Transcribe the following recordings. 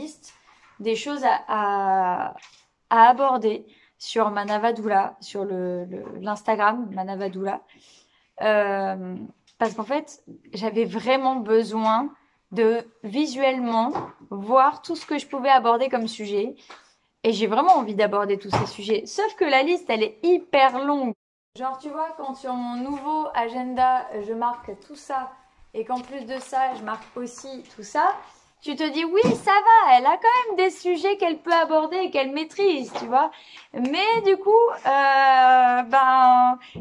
liste des choses à aborder sur Manavadoula, sur l'Instagram Manavadoula. Parce qu'en fait, j'avais vraiment besoin de visuellement voir tout ce que je pouvais aborder comme sujet. Et j'ai vraiment envie d'aborder tous ces sujets. Sauf que la liste, elle est hyper longue. Genre, tu vois, quand sur mon nouveau agenda, je marque tout ça, et qu'en plus de ça, je marque aussi tout ça, tu te dis, oui, ça va, elle a quand même des sujets qu'elle peut aborder et qu'elle maîtrise, tu vois. Mais du coup,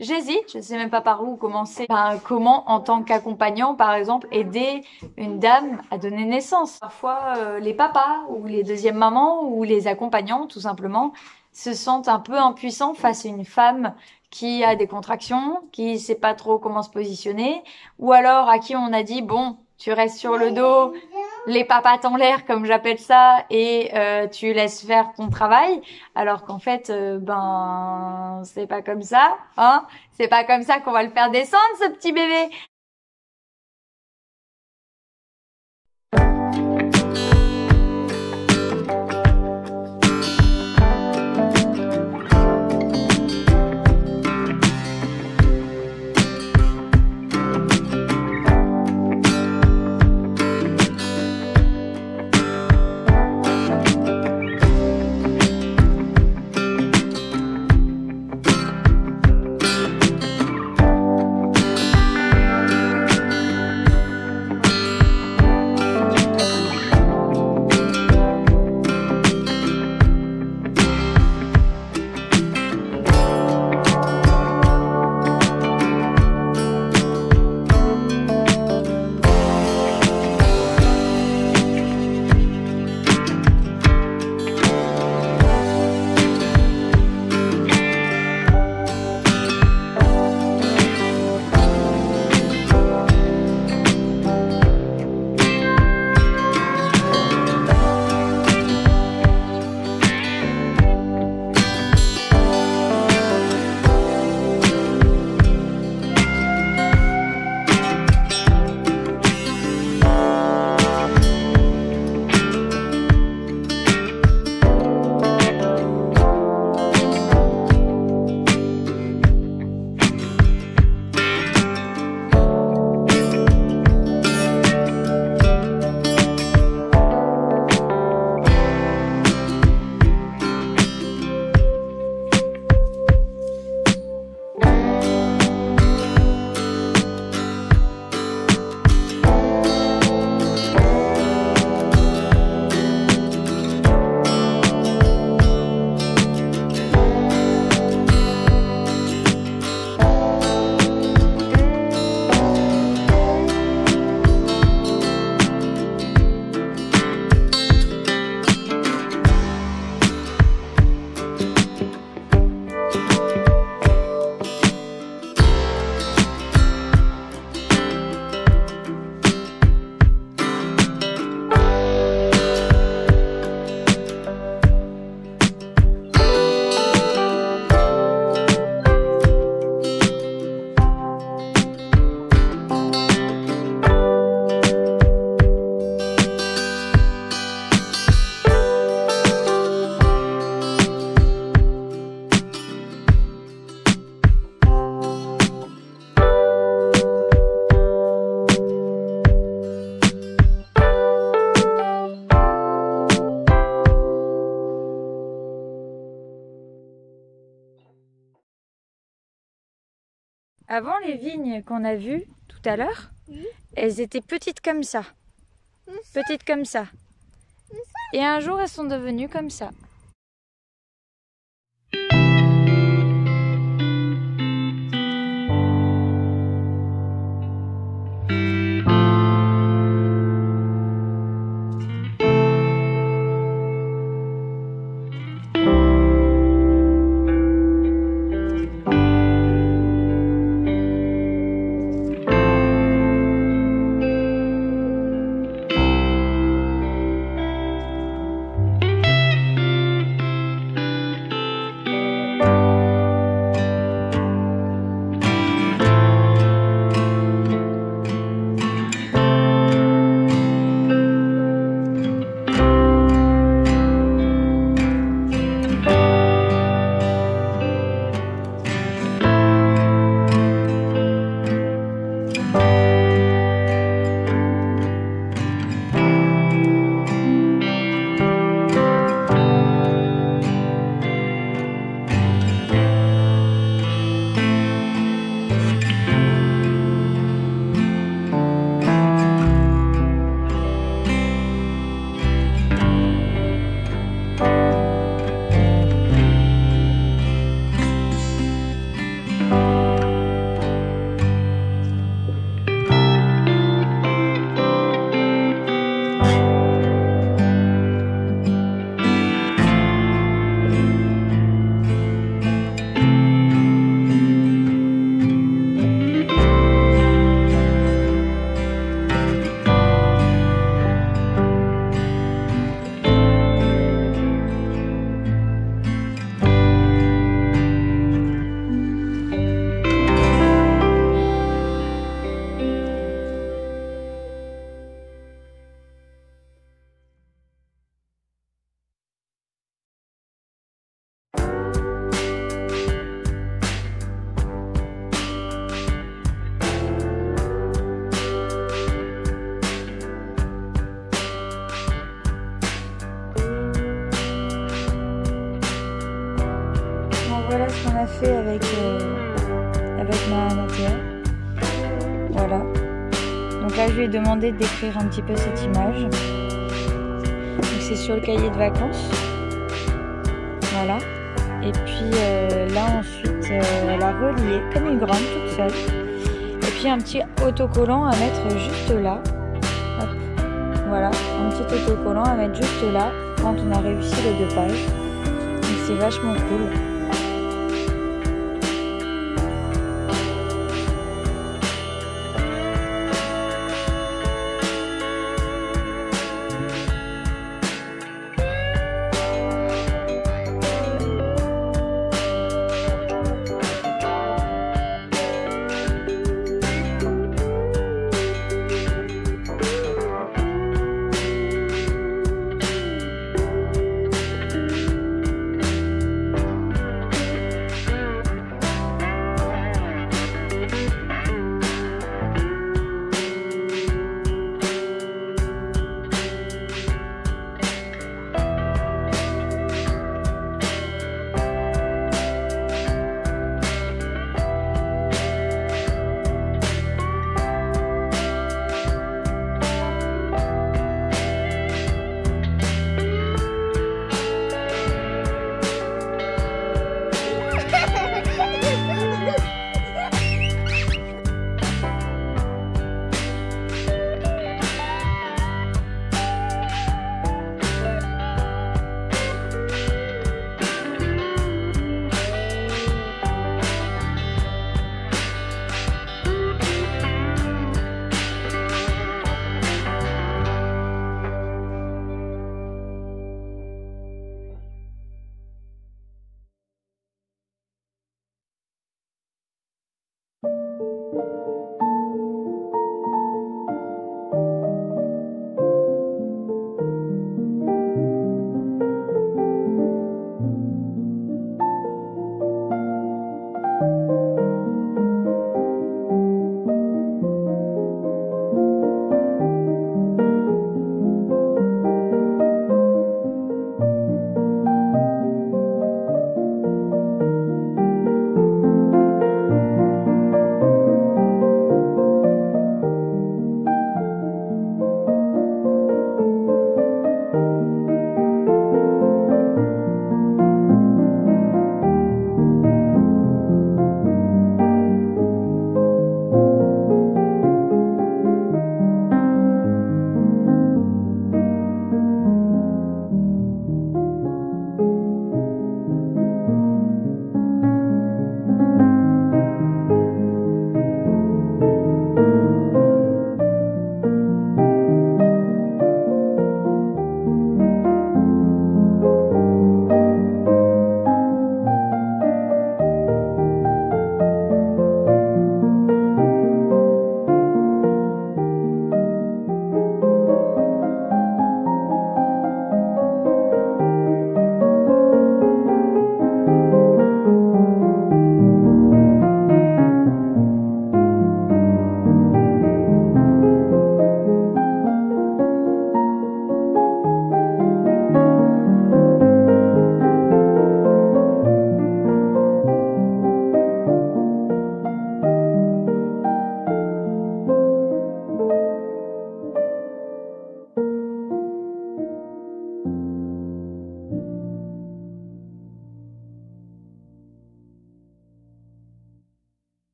j'hésite, je sais même pas par où commencer. Comment, en tant qu'accompagnant, par exemple, aider une dame à donner naissance. Parfois, les papas ou les deuxièmes mamans ou les accompagnants, tout simplement, se sentent un peu impuissants face à une femme qui a des contractions, qui sait pas trop comment se positionner, ou alors à qui on a dit, bon, tu restes sur le dos, les papates en l'air, comme j'appelle ça, et tu laisses faire ton travail, alors qu'en fait, c'est pas comme ça, hein, c'est pas comme ça qu'on va le faire descendre, ce petit bébé. Avant, les vignes qu'on a vues tout à l'heure, elles étaient petites comme ça. Petites comme ça. Et un jour, elles sont devenues comme ça. fait avec ma Théa. Voilà. Donc là, je lui ai demandé de décrire un petit peu cette image. Donc c'est sur le cahier de vacances. Voilà. Et puis là, ensuite, elle a relié comme une grande toute seule. Et puis un petit autocollant à mettre juste là. Hop. Voilà, un petit autocollant à mettre juste là quand on a réussi les 2 pages. Donc c'est vachement cool.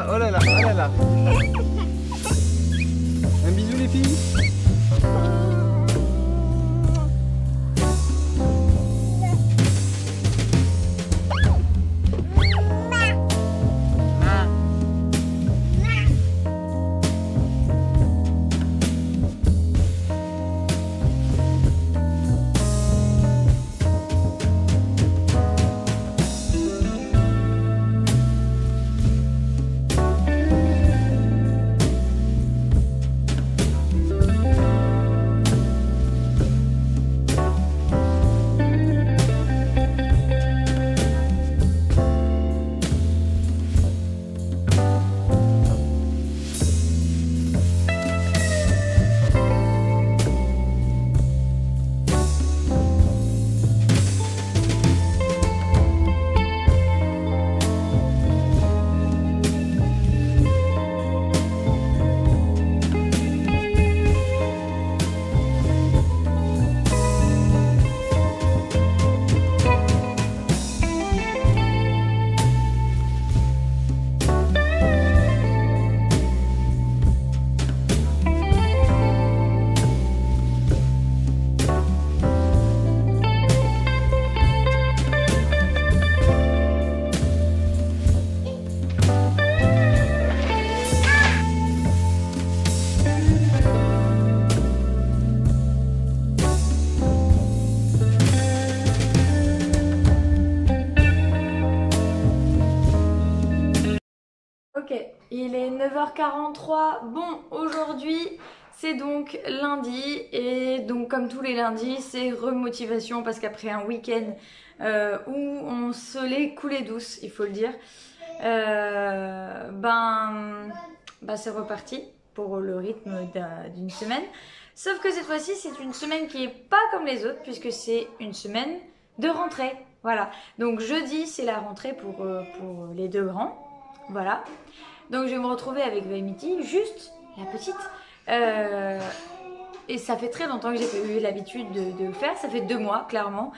là, oh là là, oh là là. Un bisou les filles. Ok, il est 9h43. Bon, aujourd'hui, c'est donc lundi. Et donc, comme tous les lundis, c'est remotivation parce qu'après un week-end où on se l'est coulé douce, il faut le dire, c'est reparti pour le rythme d'une semaine. Sauf que cette fois-ci, c'est une semaine qui est pas comme les autres puisque c'est une semaine de rentrée. Voilà, donc jeudi, c'est la rentrée pour les deux grands. Voilà, donc je vais me retrouver avec Vaimiti, juste la petite, et ça fait très longtemps que j'ai pas eu l'habitude de le faire, ça fait 2 mois clairement,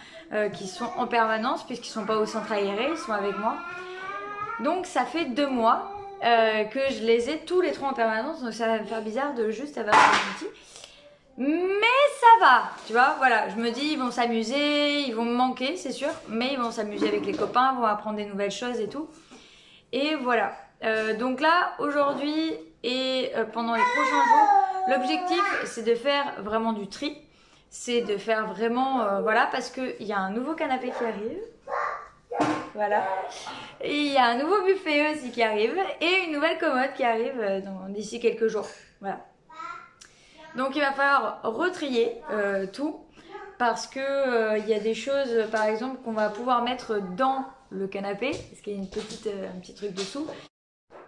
qu'ils sont en permanence puisqu'ils sont pas au centre aéré, ils sont avec moi, donc ça fait 2 mois que je les ai tous les 3 en permanence, donc ça va me faire bizarre de juste avoir Vaimiti. Mais ça va, tu vois, voilà, je me dis ils vont s'amuser, ils vont me manquer c'est sûr, mais ils vont s'amuser avec les copains, vont apprendre des nouvelles choses et tout. Et voilà, donc là, aujourd'hui et pendant les prochains jours, l'objectif c'est de faire vraiment du tri. C'est de faire vraiment, voilà, parce qu'il y a un nouveau canapé qui arrive. Voilà. Et il y a un nouveau buffet aussi qui arrive. Et une nouvelle commode qui arrive d'ici quelques jours. Voilà. Donc il va falloir retrier tout. Parce que il y a des choses, par exemple, qu'on va pouvoir mettre dans le canapé, parce qu'il y a un petit truc dessous.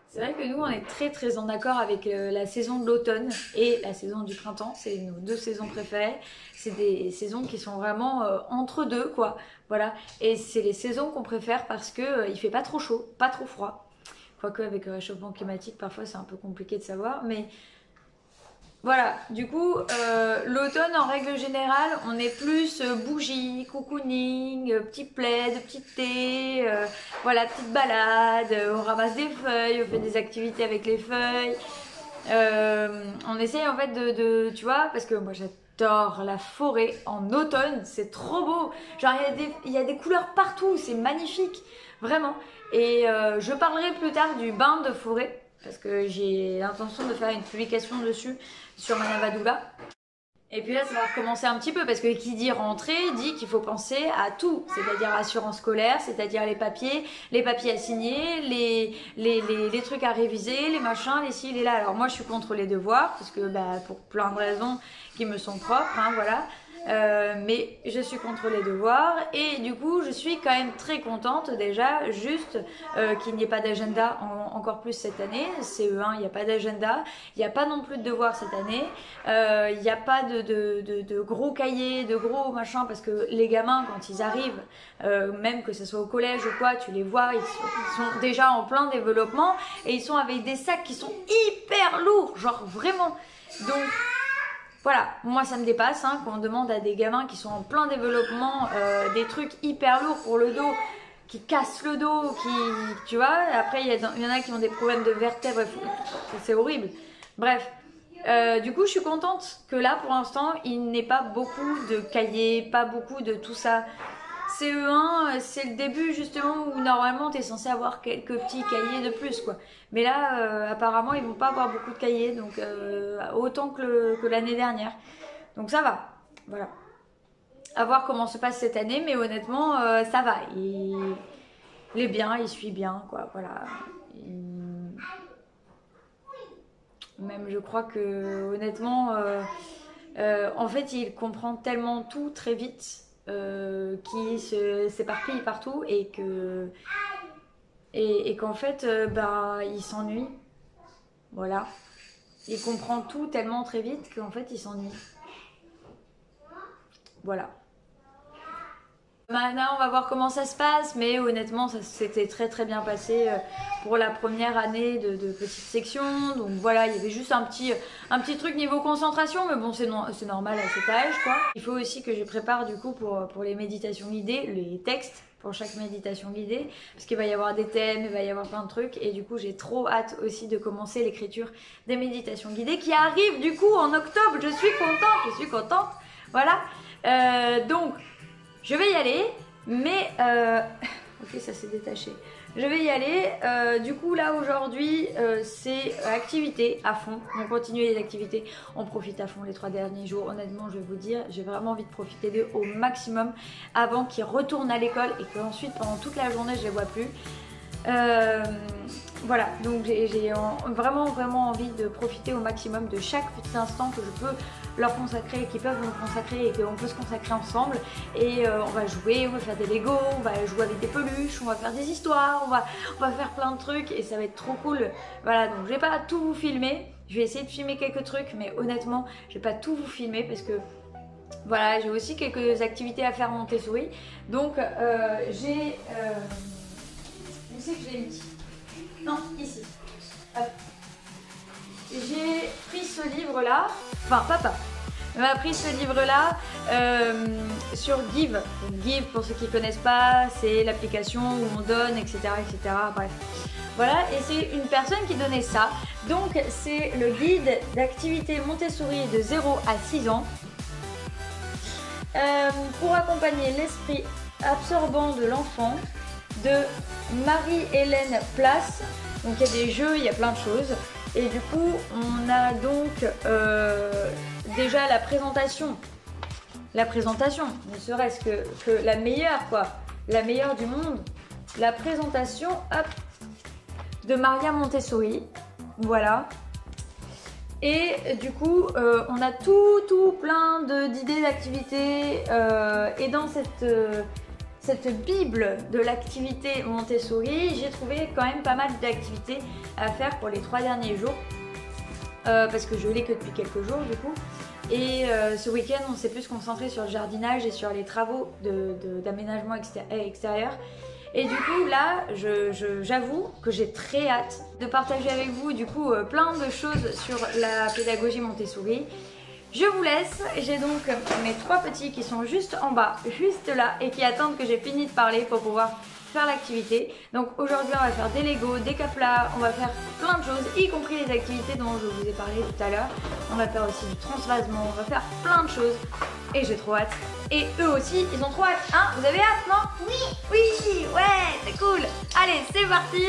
C'est vrai que nous on est très en accord avec la saison de l'automne et la saison du printemps, c'est nos 2 saisons préférées. C'est des saisons qui sont vraiment entre deux quoi, voilà. Et c'est les saisons qu'on préfère parce que il fait pas trop chaud, pas trop froid. Quoique avec le réchauffement climatique parfois c'est un peu compliqué de savoir, mais voilà, du coup, l'automne en règle générale, on est plus bougie, cocooning, petit plaid, petit thé, voilà, petite balade, on ramasse des feuilles, on fait des activités avec les feuilles. On essaye en fait tu vois, parce que moi j'adore la forêt en automne, c'est trop beau. Genre il y a des couleurs partout, c'est magnifique, vraiment. Et je parlerai plus tard du bain de forêt, parce que j'ai l'intention de faire une publication dessus sur Manavadula. Et puis là ça va recommencer un petit peu parce que qui dit rentrée dit qu'il faut penser à tout, c'est-à-dire assurance scolaire, c'est-à-dire les papiers à signer, les trucs à réviser, les machins, les ci, les là. Alors moi je suis contre les devoirs parce que pour plein de raisons qui me sont propres, hein, voilà. Mais je suis contre les devoirs et du coup je suis quand même très contente déjà juste qu'il n'y ait pas d'agenda encore plus cette année. CE1 il n'y a pas d'agenda, il n'y a pas non plus de devoirs cette année, il n'y a pas de gros cahiers, de gros machins parce que les gamins quand ils arrivent, même que ce soit au collège ou quoi, tu les vois, ils sont déjà en plein développement et ils sont avec des sacs qui sont hyper lourds, genre vraiment. Donc voilà, moi ça me dépasse quand on demande à des gamins qui sont en plein développement des trucs hyper lourds pour le dos. qui cassent le dos, tu vois. Après, il y en a qui ont des problèmes de vertèbres, c'est horrible. Bref, du coup, je suis contente que là, pour l'instant, il n'ait pas beaucoup de cahiers, pas beaucoup de tout ça. CE1, c'est le début justement où normalement tu es censé avoir quelques petits cahiers de plus, quoi. Mais là, apparemment, ils vont pas avoir beaucoup de cahiers, donc autant que l'année dernière. Donc ça va, voilà. À voir comment se passe cette année, mais honnêtement, ça va. Il est bien, il suit bien, quoi. Voilà. Même je crois que honnêtement, en fait, il comprend tellement tout très vite. Qui s'éparpille partout et qu'en fait bah, il s'ennuie, voilà, il comprend tout tellement très vite qu'en fait il s'ennuie, voilà. Maintenant on va voir comment ça se passe, mais honnêtement ça s'était très bien passé pour la première année de petite section. Donc voilà, il y avait juste un petit truc niveau concentration, mais bon c'est normal à cet âge, quoi. Il faut aussi que je prépare du coup pour les méditations guidées, les textes pour chaque méditation guidée, parce qu'il va y avoir des thèmes, il va y avoir plein de trucs, et du coup j'ai trop hâte aussi de commencer l'écriture des méditations guidées qui arrivent du coup en octobre. Je suis contente, voilà. Donc je vais y aller, mais... Ok, ça s'est détaché. Je vais y aller. Du coup, là, aujourd'hui, c'est activité à fond. On continue les activités. On profite à fond les 3 derniers jours. Honnêtement, je vais vous dire, j'ai vraiment envie de profiter d'eux au maximum avant qu'ils retournent à l'école et qu'ensuite, pendant toute la journée, je les vois plus. Voilà, donc j'ai vraiment envie de profiter au maximum de chaque petit instant que je peux leur consacrer, qu'ils peuvent me consacrer et qu'on peut se consacrer ensemble. Et on va jouer, on va faire des Lego, on va jouer avec des peluches, on va faire des histoires, on va faire plein de trucs et ça va être trop cool. Voilà, donc je vais pas tout vous filmer, je vais essayer de filmer quelques trucs, mais honnêtement, je vais pas tout vous filmer parce que voilà, j'ai aussi quelques activités à faire Montessori. Donc j'ai... où c'est que je l'ai mis? Non, ici. J'ai pris ce livre-là, enfin papa m'a pris ce livre-là sur Give. Donc, Give, pour ceux qui ne connaissent pas, c'est l'application où on donne, etc., etc. Bref. Voilà, et c'est une personne qui donnait ça. Donc c'est le guide d'activité Montessori de 0 à 6 ans pour accompagner l'esprit absorbant de l'enfant, de Marie-Hélène Place. Donc il y a des jeux, il y a plein de choses. Et du coup, on a donc déjà la présentation. La présentation, ne serait-ce que la meilleure, quoi. La meilleure du monde. La présentation, hop, de Maria Montessori. Voilà. Et du coup, on a tout plein d'idées d'activités. Et dans cette bible de l'activité Montessori, j'ai trouvé quand même pas mal d'activités à faire pour les 3 derniers jours. Parce que je l'ai que depuis quelques jours du coup. Et ce week-end, on s'est plus concentré sur le jardinage et sur les travaux d'aménagement extérieur. Et du coup, là, j'avoue que j'ai très hâte de partager avec vous du coup plein de choses sur la pédagogie Montessori. Je vous laisse, j'ai donc mes 3 petits qui sont juste en bas, juste là, et qui attendent que j'ai fini de parler pour pouvoir faire l'activité. Donc aujourd'hui on va faire des Lego, des caplas, on va faire plein de choses, y compris les activités dont je vous ai parlé tout à l'heure. On va faire aussi du transvasement, on va faire plein de choses, et j'ai trop hâte. Et eux aussi, ils ont trop hâte, hein? Vous avez hâte, non? Oui! Oui! Ouais, c'est cool! Allez, c'est parti!